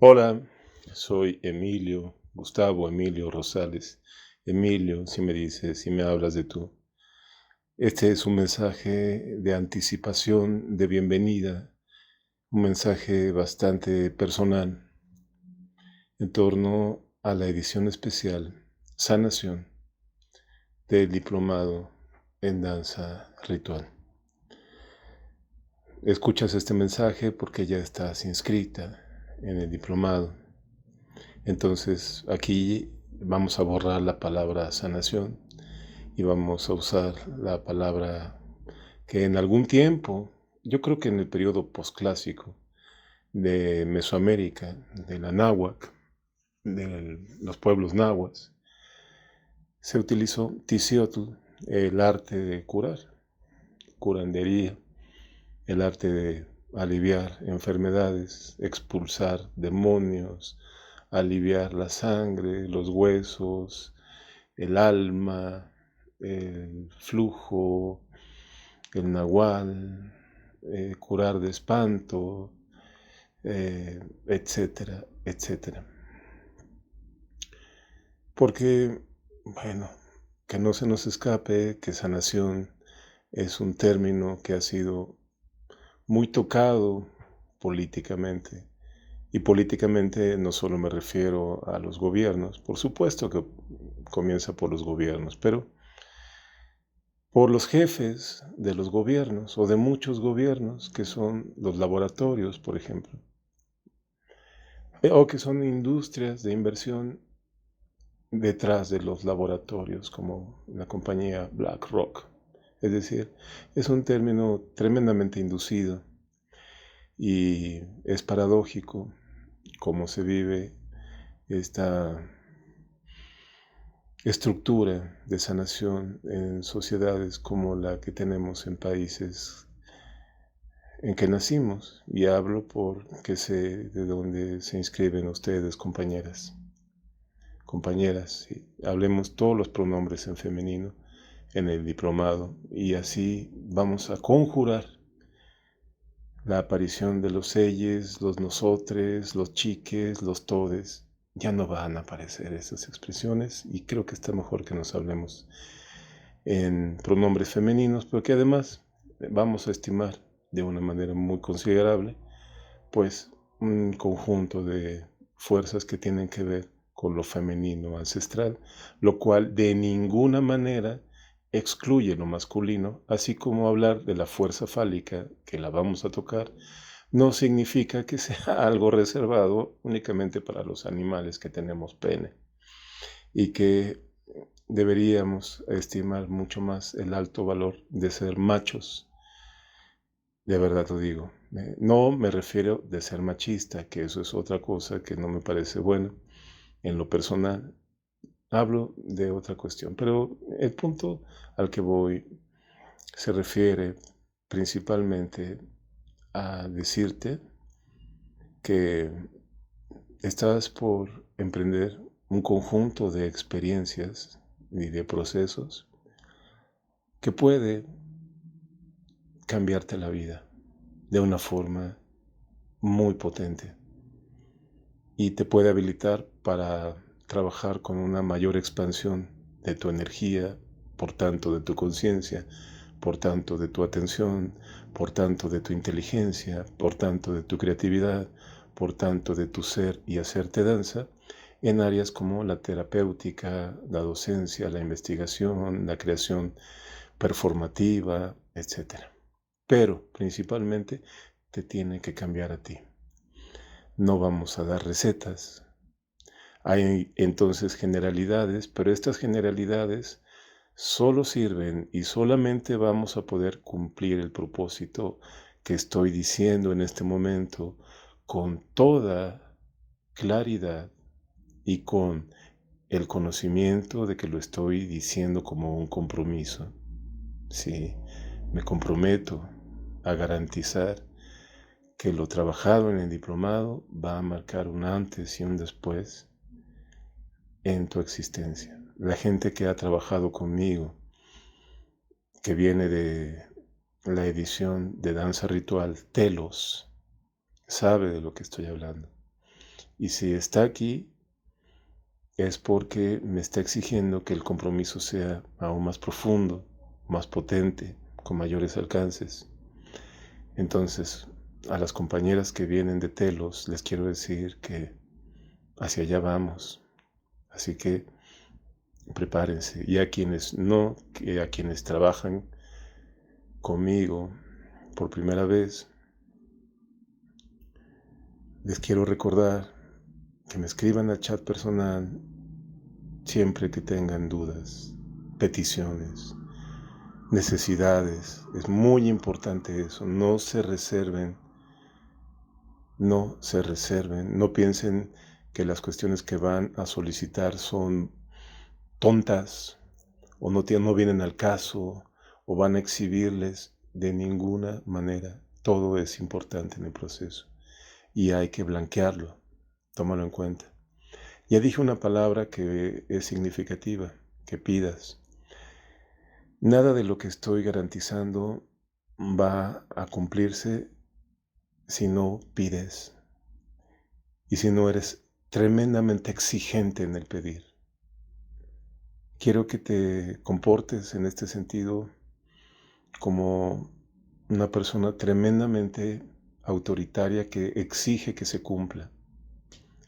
Hola, soy Emilio, Gustavo Emilio Rosales. Emilio, si me dices, si me hablas de tú. Este es un mensaje de anticipación, de bienvenida, un mensaje bastante personal en torno a la edición especial Sanación del Diplomado en Danza Ritual. Escuchas este mensaje porque ya estás inscrita en el diplomado. Entonces aquí vamos a borrar la palabra sanación y vamos a usar la palabra que en algún tiempo, yo creo que en el periodo posclásico de Mesoamérica, de la náhuatl, de los pueblos náhuatl, se utilizó tisiotl, el arte de curar, curandería, el arte de aliviar enfermedades, expulsar demonios, aliviar la sangre, los huesos, el alma, el flujo, el nahual, curar de espanto, etcétera, etcétera. Porque, bueno, que no se nos escape que sanación es un término que ha sido muy tocado políticamente. Y políticamente no solo me refiero a los gobiernos, por supuesto que comienza por los gobiernos, pero por los jefes de los gobiernos o de muchos gobiernos que son los laboratorios, por ejemplo, o que son industrias de inversión detrás de los laboratorios, como la compañía BlackRock. Es decir, es un término tremendamente inducido y es paradójico cómo se vive esta estructura de sanación en sociedades como la que tenemos en países en que nacimos, y hablo porque sé de dónde se inscriben ustedes, compañeras. Compañeras, sí. Hablemos todos los pronombres en femenino en el diplomado, y así vamos a conjurar la aparición de los elles, los nosotres, los chiques, los todes. Ya no van a aparecer esas expresiones, y creo que está mejor que nos hablemos en pronombres femeninos, porque además vamos a estimar de una manera muy considerable, pues, un conjunto de fuerzas que tienen que ver con lo femenino ancestral, lo cual de ninguna manera excluye lo masculino, así como hablar de la fuerza fálica, que la vamos a tocar, no significa que sea algo reservado únicamente para los animales que tenemos pene, y que deberíamos estimar mucho más el alto valor de ser machos. De verdad lo digo. No me refiero de ser machista, que eso es otra cosa que no me parece bueno en lo personal. Hablo de otra cuestión, pero el punto al que voy se refiere principalmente a decirte que estás por emprender un conjunto de experiencias y de procesos que puede cambiarte la vida de una forma muy potente y te puede habilitar para trabajar con una mayor expansión de tu energía, por tanto de tu conciencia, por tanto de tu atención, por tanto de tu inteligencia, por tanto de tu creatividad, por tanto de tu ser y hacerte danza, en áreas como la terapéutica, la docencia, la investigación, la creación performativa, etc. Pero principalmente te tiene que cambiar a ti. No vamos a dar recetas. Hay entonces generalidades, pero estas generalidades solo sirven y solamente vamos a poder cumplir el propósito que estoy diciendo en este momento con toda claridad y con el conocimiento de que lo estoy diciendo como un compromiso. Sí, me comprometo a garantizar que lo trabajado en el diplomado va a marcar un antes y un después en tu existencia. La gente que ha trabajado conmigo, que viene de la edición de danza ritual Telos, sabe de lo que estoy hablando. Y si está aquí, es porque me está exigiendo que el compromiso sea aún más profundo, más potente, con mayores alcances. Entonces, a las compañeras que vienen de Telos, les quiero decir que hacia allá vamos. Así que prepárense. Y a quienes no, a quienes trabajan conmigo por primera vez, les quiero recordar que me escriban al chat personal siempre que tengan dudas, peticiones, necesidades. Es muy importante eso. No se reserven, no piensen que las cuestiones que van a solicitar son tontas o no vienen al caso o van a exhibirles. De ninguna manera. Todo es importante en el proceso y hay que blanquearlo. Tómalo en cuenta. Ya dije una palabra que es significativa, que pidas. Nada de lo que estoy garantizando va a cumplirse si no pides y si no eres tremendamente exigente en el pedir. Quiero que te comportes en este sentido como una persona tremendamente autoritaria que exige que se cumpla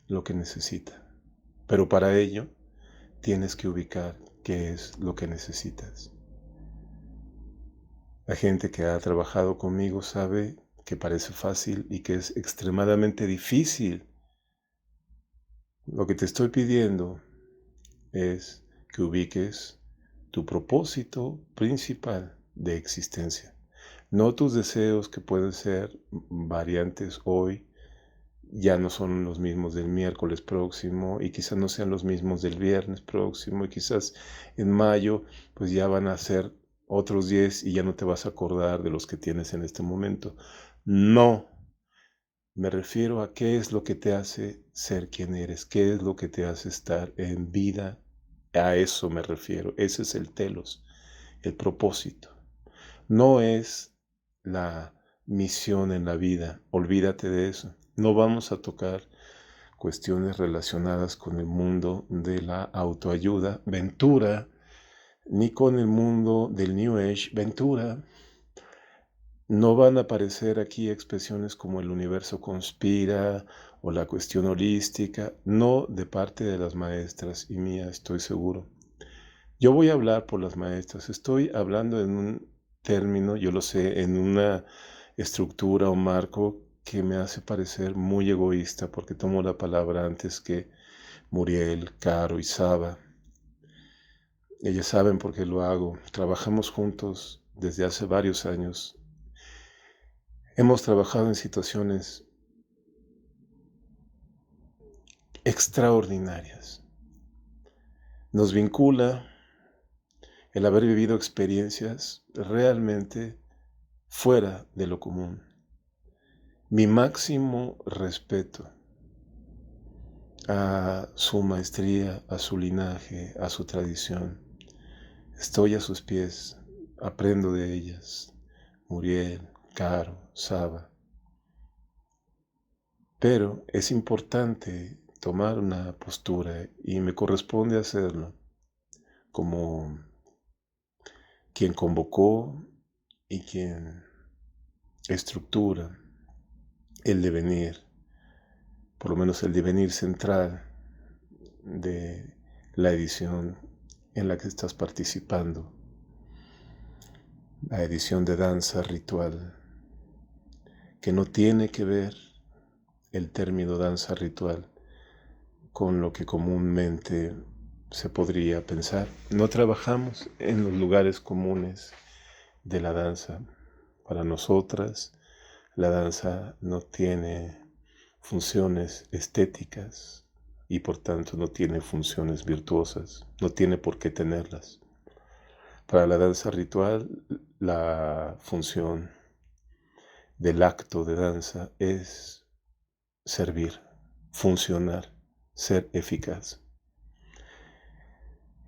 lo que necesita. Pero para ello tienes que ubicar qué es lo que necesitas. La gente que ha trabajado conmigo sabe que parece fácil y que es extremadamente difícil. Lo que te estoy pidiendo es que ubiques tu propósito principal de existencia. No tus deseos, que pueden ser variantes hoy, ya no son los mismos del miércoles próximo y quizás no sean los mismos del viernes próximo y quizás en mayo pues ya van a ser otros 10 y ya no te vas a acordar de los que tienes en este momento. No, me refiero a qué es lo que te hace ser quien eres, qué es lo que te hace estar en vida. A eso me refiero, ese es el telos, el propósito. No es la misión en la vida, olvídate de eso. No vamos a tocar cuestiones relacionadas con el mundo de la autoayuda, Ventura, ni con el mundo del New Age, Ventura. No van a aparecer aquí expresiones como el universo conspira o la cuestión holística, no de parte de las maestras y mía, estoy seguro. Yo voy a hablar por las maestras, estoy hablando en un término, yo lo sé, en una estructura o marco que me hace parecer muy egoísta porque tomo la palabra antes que Muriel, Caro y Saba. Ellas saben por qué lo hago. Trabajamos juntos desde hace varios años. Hemos trabajado en situaciones extraordinarias. Nos vincula el haber vivido experiencias realmente fuera de lo común. Mi máximo respeto a su maestría, a su linaje, a su tradición. Estoy a sus pies, aprendo de ellas, Muriel, Caro, Saba. Pero es importante tomar una postura y me corresponde hacerlo como quien convocó y quien estructura el devenir, por lo menos el devenir central de la edición en la que estás participando, la edición de danza ritual, que no tiene que ver el término danza ritual con lo que comúnmente se podría pensar. No trabajamos en los lugares comunes de la danza. Para nosotras, la danza no tiene funciones estéticas y por tanto no tiene funciones virtuosas, no tiene por qué tenerlas. Para la danza ritual, la función del acto de danza es servir, funcionar, ser eficaz.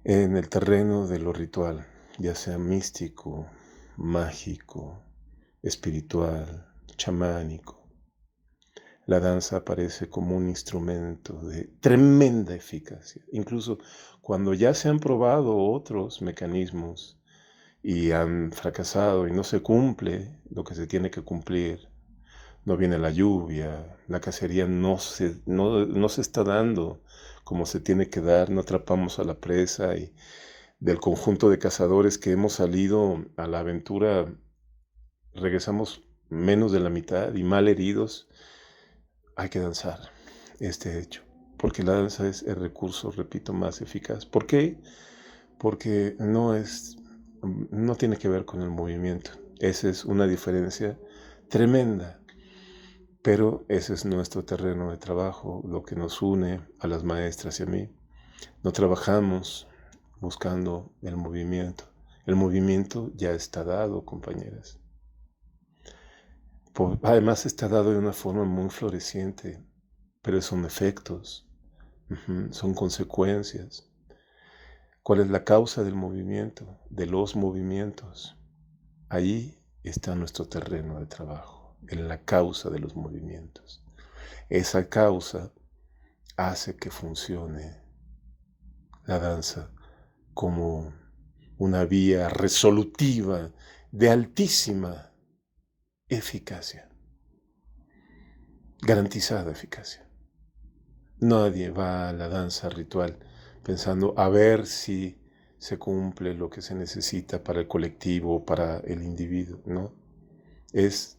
En el terreno de lo ritual, ya sea místico, mágico, espiritual, chamánico, La danza aparece como un instrumento de tremenda eficacia. Incluso cuando ya se han probado otros mecanismos y han fracasado y no se cumple lo que se tiene que cumplir, no viene la lluvia, la cacería no se está dando como se tiene que dar, no atrapamos a la presa y del conjunto de cazadores que hemos salido a la aventura regresamos menos de la mitad y mal heridos. Hay que danzar este hecho, porque la danza es el recurso, repito, más eficaz. ¿Por qué? Porque no tiene que ver con el movimiento. Esa es una diferencia tremenda, pero ese es nuestro terreno de trabajo, lo que nos une a las maestras y a mí. No trabajamos buscando el movimiento. El movimiento ya está dado, compañeras. Además está dado de una forma muy floreciente, pero son efectos, son consecuencias. ¿Cuál es la causa del movimiento, de los movimientos? Ahí está nuestro terreno de trabajo, en la causa de los movimientos. Esa causa hace que funcione la danza como una vía resolutiva de altísima eficacia, garantizada eficacia. Nadie va a la danza ritual pensando a ver si se cumple lo que se necesita para el colectivo, para el individuo, ¿no? Es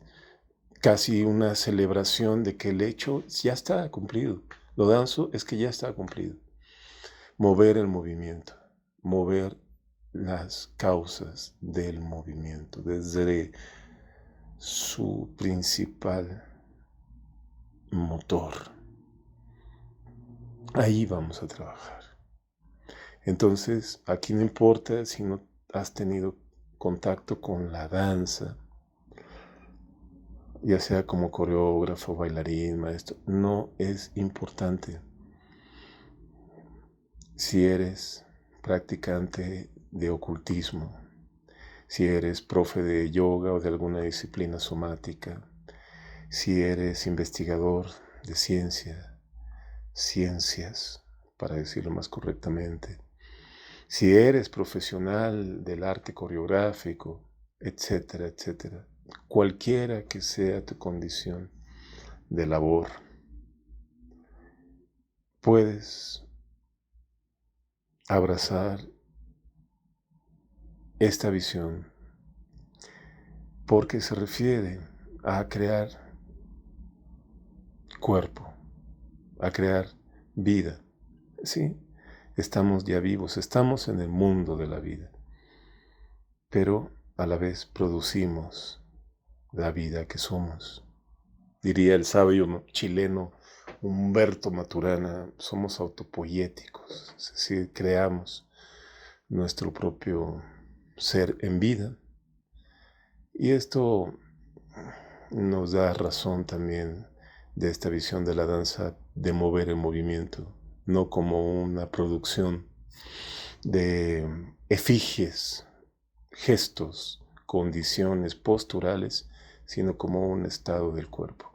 casi una celebración de que el hecho ya está cumplido. Lo danzo es que ya está cumplido. Mover el movimiento, mover las causas del movimiento desde su principal motor. Ahí vamos a trabajar. Entonces, aquí no importa si no has tenido contacto con la danza, ya sea como coreógrafo, bailarín, maestro, no es importante. Si eres practicante de ocultismo, si eres profe de yoga o de alguna disciplina somática, si eres investigador de ciencias, para decirlo más correctamente, si eres profesional del arte coreográfico, etcétera, etcétera, cualquiera que sea tu condición de labor, puedes abrazar esta visión porque se refiere a crear cuerpo, a crear vida. Sí, estamos ya vivos, estamos en el mundo de la vida, pero a la vez producimos la vida que somos. Diría el sabio chileno Humberto Maturana, somos autopoyéticos, es decir, creamos nuestro propio ser en vida. Y esto nos da razón también de esta visión de la danza de mover el movimiento, no como una producción de efigies, gestos, condiciones posturales, sino como un estado del cuerpo.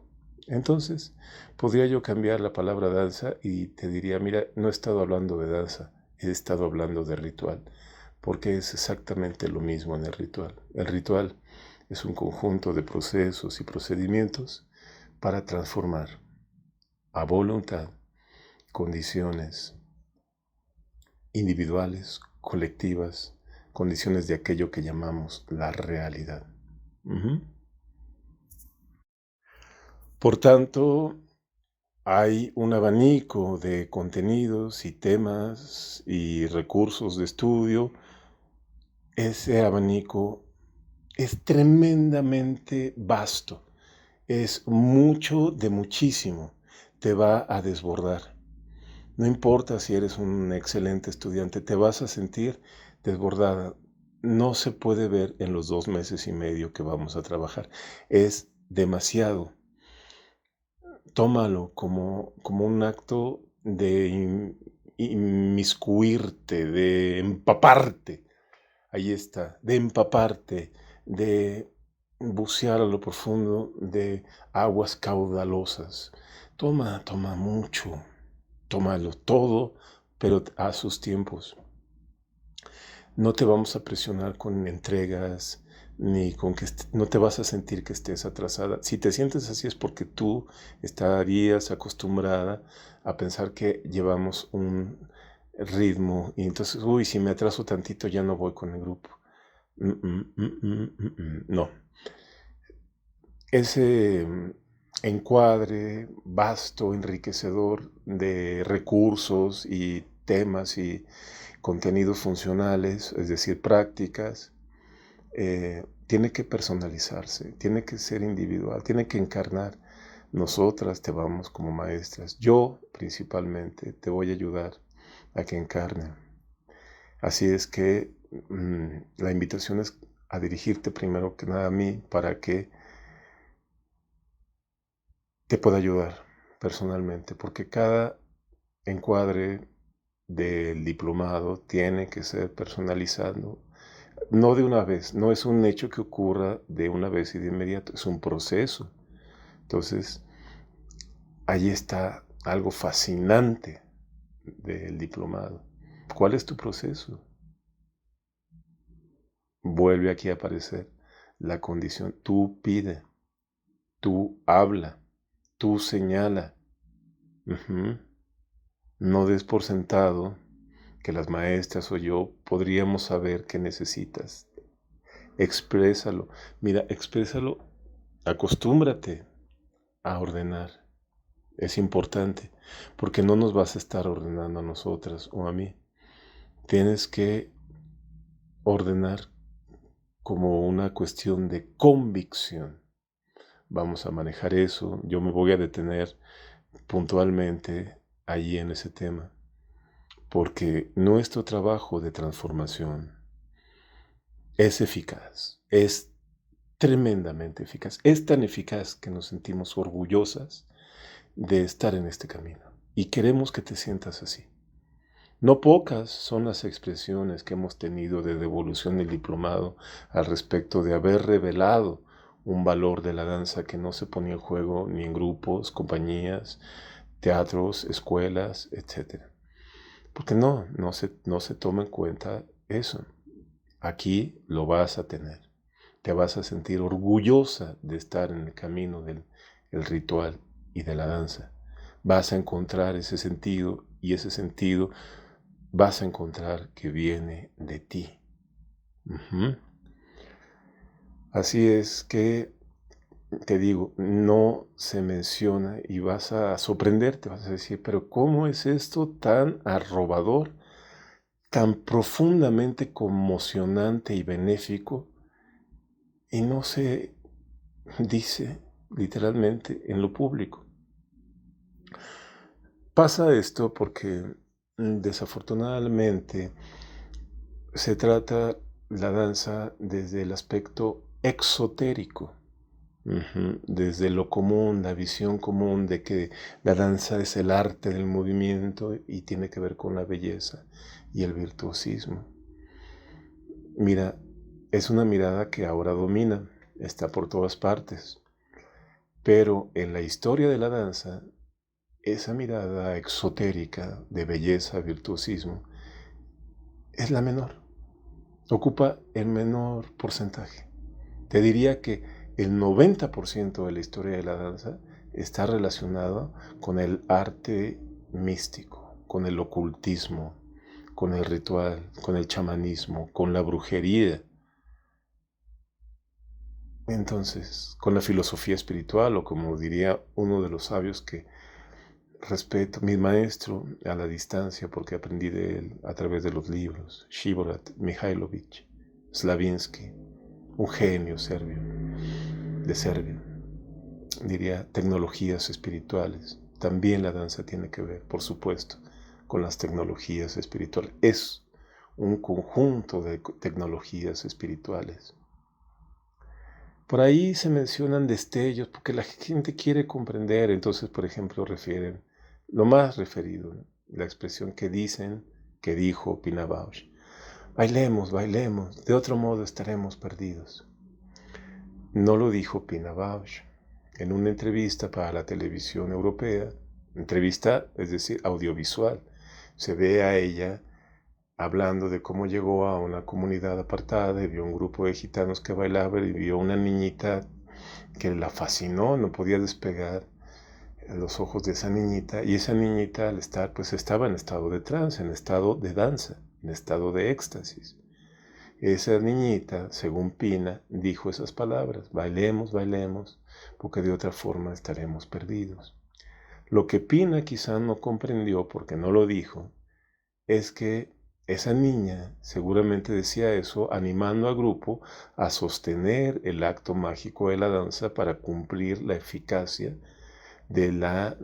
Entonces, podría yo cambiar la palabra danza y te diría, mira, no he estado hablando de danza, he estado hablando de ritual, porque es exactamente lo mismo en el ritual. El ritual es un conjunto de procesos y procedimientos para transformar a voluntad condiciones individuales, colectivas, condiciones de aquello que llamamos la realidad. Por tanto, hay un abanico de contenidos y temas y recursos de estudio. Ese abanico es tremendamente vasto. Es mucho de muchísimo. Te va a desbordar. No importa si eres un excelente estudiante, te vas a sentir desbordada. No se puede ver en los 2 meses y medio que vamos a trabajar. Es demasiado. Tómalo como un acto de inmiscuirte, de empaparte. Ahí está, de empaparte, de bucear a lo profundo de aguas caudalosas. Toma mucho, tómalo todo, pero a sus tiempos. No te vamos a presionar con entregas, ni con que no te vas a sentir que estés atrasada. Si te sientes así es porque tú estarías acostumbrada a pensar que llevamos un ritmo y entonces, uy, si me atraso tantito ya no voy con el grupo. No. Ese encuadre vasto, enriquecedor de recursos y temas y contenidos funcionales, es decir, prácticas, tiene que personalizarse, tiene que ser individual, tiene que encarnar. Nosotras te vamos como maestras. Yo principalmente te voy a ayudar a que encarne. Así es que la invitación es a dirigirte primero que nada a mí para que te pueda ayudar personalmente, porque cada encuadre del diplomado tiene que ser personalizado. No de una vez, no es un hecho que ocurra de una vez y de inmediato, es un proceso. Entonces, ahí está algo fascinante del diplomado. ¿Cuál es tu proceso? Vuelve aquí a aparecer la condición. Tú pide, tú habla, tú señala. No des por sentado que las maestras o yo podríamos saber qué necesitas. Exprésalo. Mira, exprésalo. Acostúmbrate a ordenar. Es importante, porque no nos vas a estar ordenando a nosotras o a mí. Tienes que ordenar como una cuestión de convicción. Vamos a manejar eso. Yo me voy a detener puntualmente allí en ese tema, porque nuestro trabajo de transformación es eficaz, es tremendamente eficaz. Es tan eficaz que nos sentimos orgullosas de estar en este camino y queremos que te sientas así. No pocas son las expresiones que hemos tenido de devolución del diplomado al respecto de haber revelado un valor de la danza que no se ponía en juego ni en grupos, compañías, teatros, escuelas, etc. Porque no se toma en cuenta eso. Aquí lo vas a tener. Te vas a sentir orgullosa de estar en el camino del ritual y de la danza. Vas a encontrar ese sentido y ese sentido vas a encontrar que viene de ti. Así es que te digo, no se menciona y vas a sorprenderte, vas a decir, pero ¿cómo es esto tan arrobador, tan profundamente conmocionante y benéfico? Y no se dice literalmente en lo público. Pasa esto porque desafortunadamente se trata la danza desde el aspecto exotérico, desde lo común, la visión común de que la danza es el arte del movimiento y tiene que ver con la belleza y el virtuosismo. Mira, es una mirada que ahora domina, está por todas partes, pero en la historia de la danza, esa mirada exotérica de belleza, virtuosismo, es la menor. Ocupa el menor porcentaje. Te diría que el 90% de la historia de la danza está relacionado con el arte místico, con el ocultismo, con el ritual, con el chamanismo, con la brujería. Entonces, con la filosofía espiritual, o como diría uno de los sabios que respeto, mi maestro a la distancia porque aprendí de él a través de los libros, Shivorat Mihailovich Slavinsky, un genio serbio, de Serbia, diría tecnologías espirituales. También la danza tiene que ver, por supuesto, con las tecnologías espirituales. Es un conjunto de tecnologías espirituales. Por ahí se mencionan destellos porque la gente quiere comprender, entonces, por ejemplo, refieren lo más referido, ¿no? La expresión que dicen, que dijo Pina Bausch. Bailemos, bailemos, de otro modo estaremos perdidos. No lo dijo Pina Bausch. En una entrevista para la televisión europea, entrevista, es decir, audiovisual, se ve a ella hablando de cómo llegó a una comunidad apartada y vio un grupo de gitanos que bailaba y vio una niñita que la fascinó, no podía despegar los ojos de esa niñita, y esa niñita al estar, pues estaba en estado de trance, en estado de danza, en estado de éxtasis. Esa niñita, según Pina, dijo esas palabras: bailemos, bailemos, porque de otra forma estaremos perdidos. Lo que Pina quizá no comprendió, porque no lo dijo, es que esa niña seguramente decía eso animando al grupo a sostener el acto mágico de la danza para cumplir la eficacia de la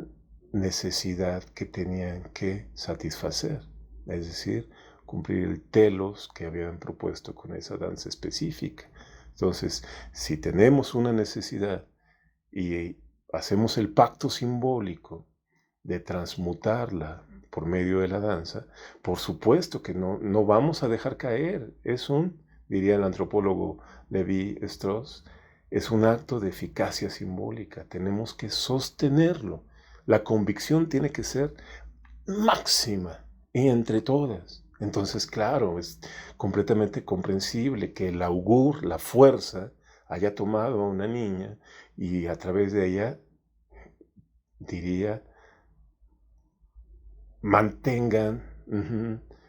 necesidad que tenían que satisfacer, es decir, cumplir el telos que habían propuesto con esa danza específica. Entonces, si tenemos una necesidad y hacemos el pacto simbólico de transmutarla por medio de la danza, por supuesto que no vamos a dejar caer. Diría el antropólogo Levi Strauss, es un acto de eficacia simbólica. Tenemos que sostenerlo. La convicción tiene que ser máxima y entre todas. Entonces, claro, es completamente comprensible que el augur, la fuerza, haya tomado a una niña y a través de ella, diría, mantengan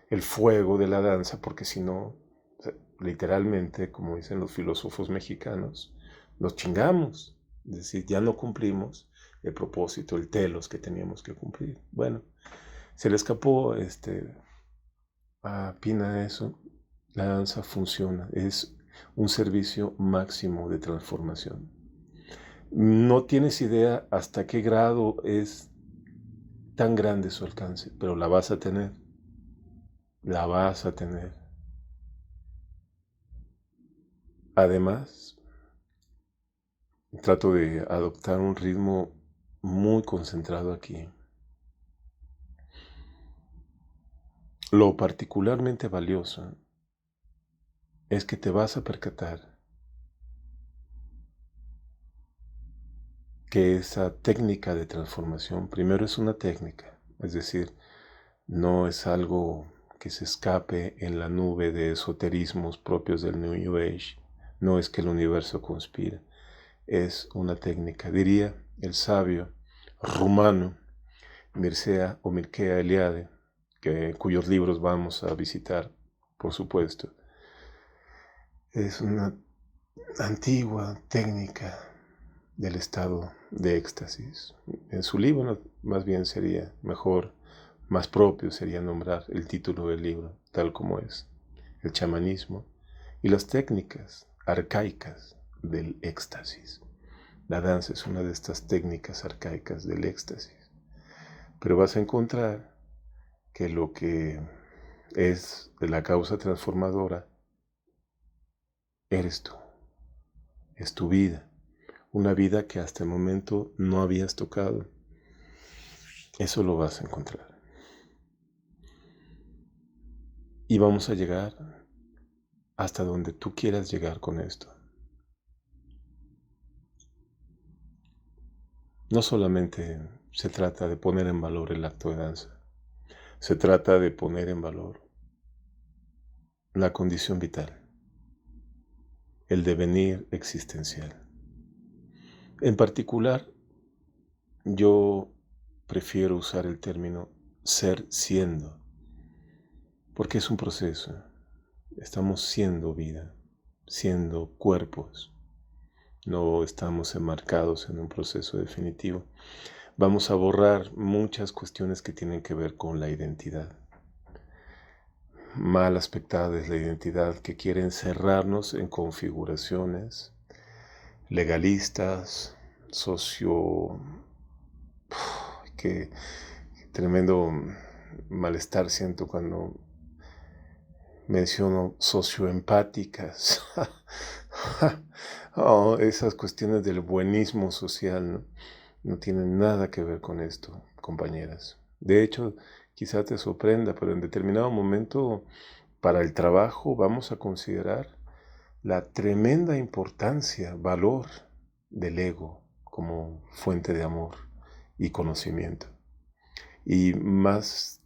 el fuego de la danza, porque si no, literalmente, como dicen los filósofos mexicanos, nos chingamos. Es decir, ya no cumplimos el propósito, el telos que teníamos que cumplir. Bueno, se le escapó a Pina eso. La danza funciona, es un servicio máximo de transformación. No tienes idea hasta qué grado es tan grande su alcance, pero la vas a tener. La vas a tener. Además, trato de adoptar un ritmo muy concentrado aquí. Lo particularmente valioso es que te vas a percatar que esa técnica de transformación primero es una técnica, es decir, no es algo que se escape en la nube de esoterismos propios del New Age, no es que el universo conspira, es una técnica. Diría el sabio rumano Mircea o Mircea Eliade, cuyos libros vamos a visitar, por supuesto. Es una antigua técnica del estado de éxtasis. En su libro, más bien sería mejor, más propio sería nombrar el título del libro, tal como es: el chamanismo y las técnicas arcaicas del éxtasis. La danza es una de estas técnicas arcaicas del éxtasis. Pero vas a encontrar que lo que es de la causa transformadora eres tú, es tu vida, una vida que hasta el momento no habías tocado. Eso lo vas a encontrar. Y vamos a llegar hasta donde tú quieras llegar con esto. No solamente se trata de poner en valor el acto de danza, se trata de poner en valor la condición vital, el devenir existencial. En particular, yo prefiero usar el término ser siendo, porque es un proceso. Estamos siendo vida, siendo cuerpos. No estamos enmarcados en un proceso definitivo. Vamos a borrar muchas cuestiones que tienen que ver con la identidad. Mal aspectada es la identidad, que quiere encerrarnos en configuraciones legalistas, Qué tremendo malestar siento cuando menciono socioempáticas. Esas cuestiones del buenismo social no tienen nada que ver con esto, compañeras. De hecho, quizá te sorprenda, pero en determinado momento para el trabajo vamos a considerar la tremenda importancia, valor del ego como fuente de amor y conocimiento. Y más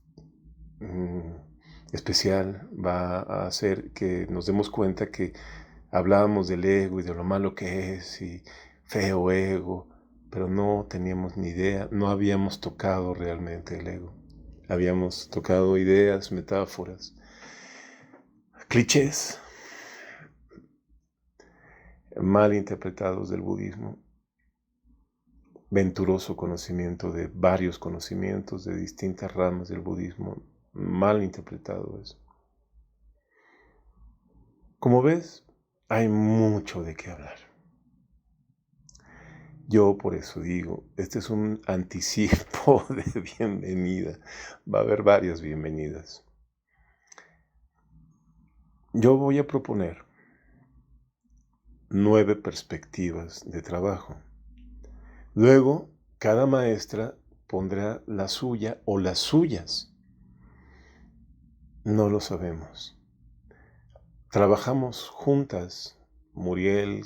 especial va a hacer que nos demos cuenta que hablábamos del ego y de lo malo que es y feo ego, pero no teníamos ni idea, no habíamos tocado realmente el ego. Habíamos tocado ideas, metáforas, clichés mal interpretados del budismo, venturoso conocimiento de varios conocimientos de distintas ramas del budismo, mal interpretado eso. Como ves, hay mucho de qué hablar. Yo por eso digo, este es un anticipo de bienvenida. Va a haber varias bienvenidas. Yo voy a proponer 9 perspectivas de trabajo. Luego, cada maestra pondrá la suya o las suyas. No lo sabemos. Trabajamos juntas, Muriel,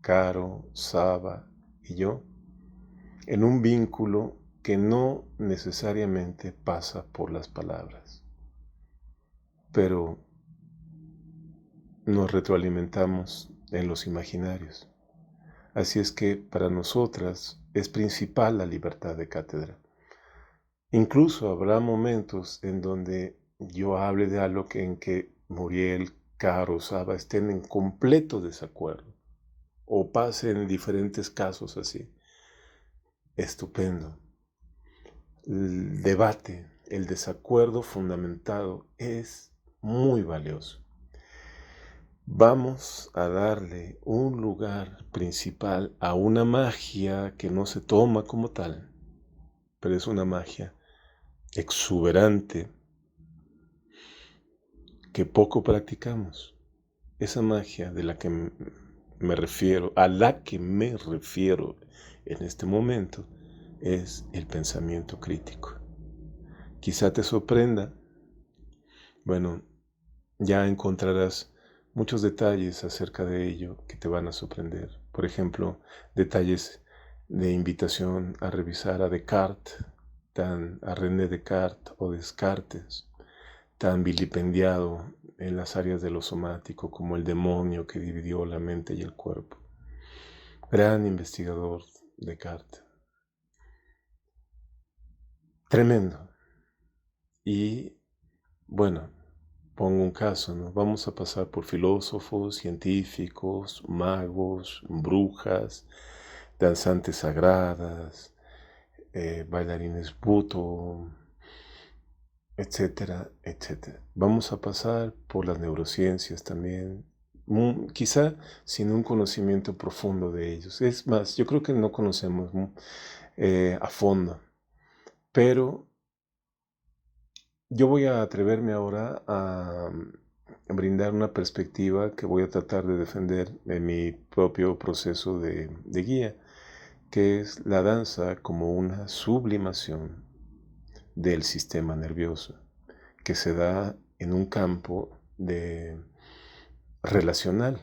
Caro, Saba y yo, en un vínculo que no necesariamente pasa por las palabras, pero nos retroalimentamos en los imaginarios. Así es que para nosotras es principal la libertad de cátedra. Incluso habrá momentos en donde yo hable de algo en que Muriel, Caro, Saba estén en completo desacuerdo o pasen diferentes casos así. Estupendo. El debate, el desacuerdo fundamentado es muy valioso. Vamos a darle un lugar principal a una magia que no se toma como tal, pero es una magia exuberante que poco practicamos. Esa magia de la que me refiero, a la que me refiero en este momento, es el pensamiento crítico. Quizá te sorprenda. Bueno, ya encontrarás muchos detalles acerca de ello que te van a sorprender. Por ejemplo, detalles de invitación a revisar a Descartes, a René Descartes o Descartes, tan vilipendiado en las áreas de lo somático como el demonio que dividió la mente y el cuerpo. Gran investigador Descartes. Tremendo. Y bueno, pongo un caso, ¿no? Vamos a pasar por filósofos, científicos, magos, brujas, danzantes sagradas, bailarines buto, etcétera, etcétera. Vamos a pasar por las neurociencias también, quizá sin un conocimiento profundo de ellos. Es más, yo creo que no conocemos a fondo, pero yo voy a atreverme ahora a brindar una perspectiva que voy a tratar de defender en mi propio proceso de guía, que es la danza como una sublimación del sistema nervioso, que se da en un campo relacional,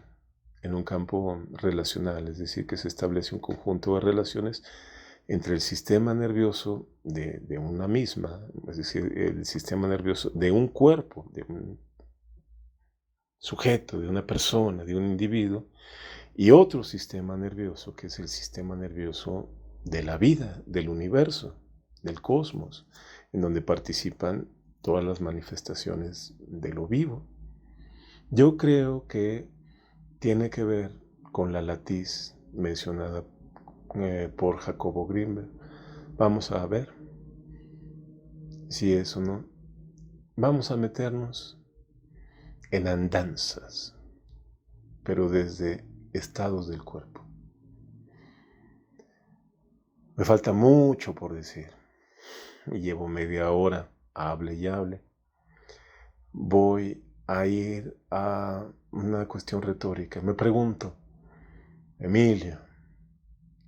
es decir, que se establece un conjunto de relaciones entre el sistema nervioso de una misma, es decir, el sistema nervioso de un cuerpo, de un sujeto, de una persona, de un individuo, y otro sistema nervioso que es el sistema nervioso de la vida, del universo, del cosmos, en donde participan todas las manifestaciones de lo vivo. Yo creo que tiene que ver con la latiz mencionada por Jacobo Grinberg. Vamos a ver si es o no. Vamos a meternos en andanzas, pero desde estados del cuerpo. Me falta mucho por decir. Llevo media hora, hable y hable. Voy a ir a una cuestión retórica. Me pregunto, Emilio,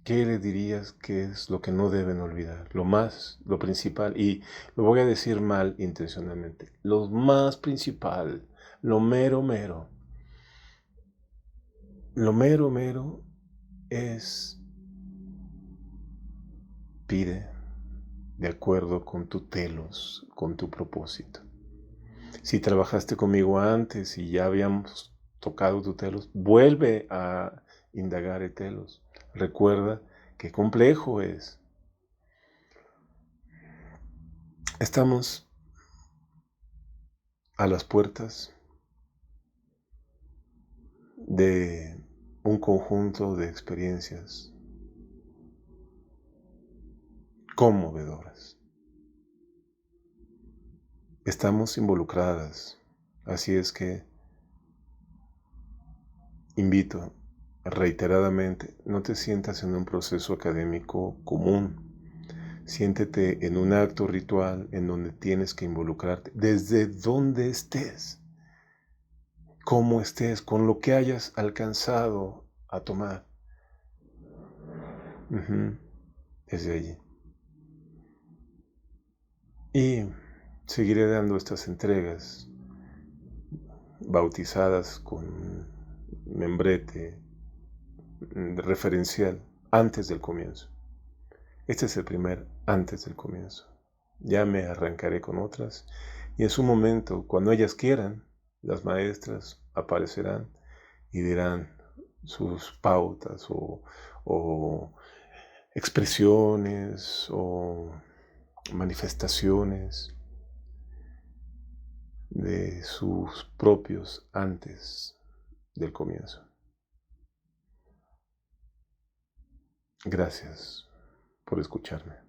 ¿qué le dirías que es lo que no deben olvidar? Lo principal, y lo voy a decir mal intencionalmente, lo más principal, lo mero mero. Lo mero, mero es pide de acuerdo con tu telos, con tu propósito. Si trabajaste conmigo antes y ya habíamos tocado tu telos, vuelve a indagar el telos. Recuerda qué complejo es. Estamos a las puertas de un conjunto de experiencias conmovedoras. Estamos involucradas, así es que invito reiteradamente, no te sientas en un proceso académico común. Siéntete en un acto ritual en donde tienes que involucrarte desde donde estés, cómo estés, con lo que hayas alcanzado a tomar. Desde allí. Y seguiré dando estas entregas bautizadas con membrete referencial antes del comienzo. Este es el primer antes del comienzo. Ya me arrancaré con otras y en su momento, cuando ellas quieran, las maestras aparecerán y dirán sus pautas o expresiones o manifestaciones de sus propios antes del comienzo. Gracias por escucharme.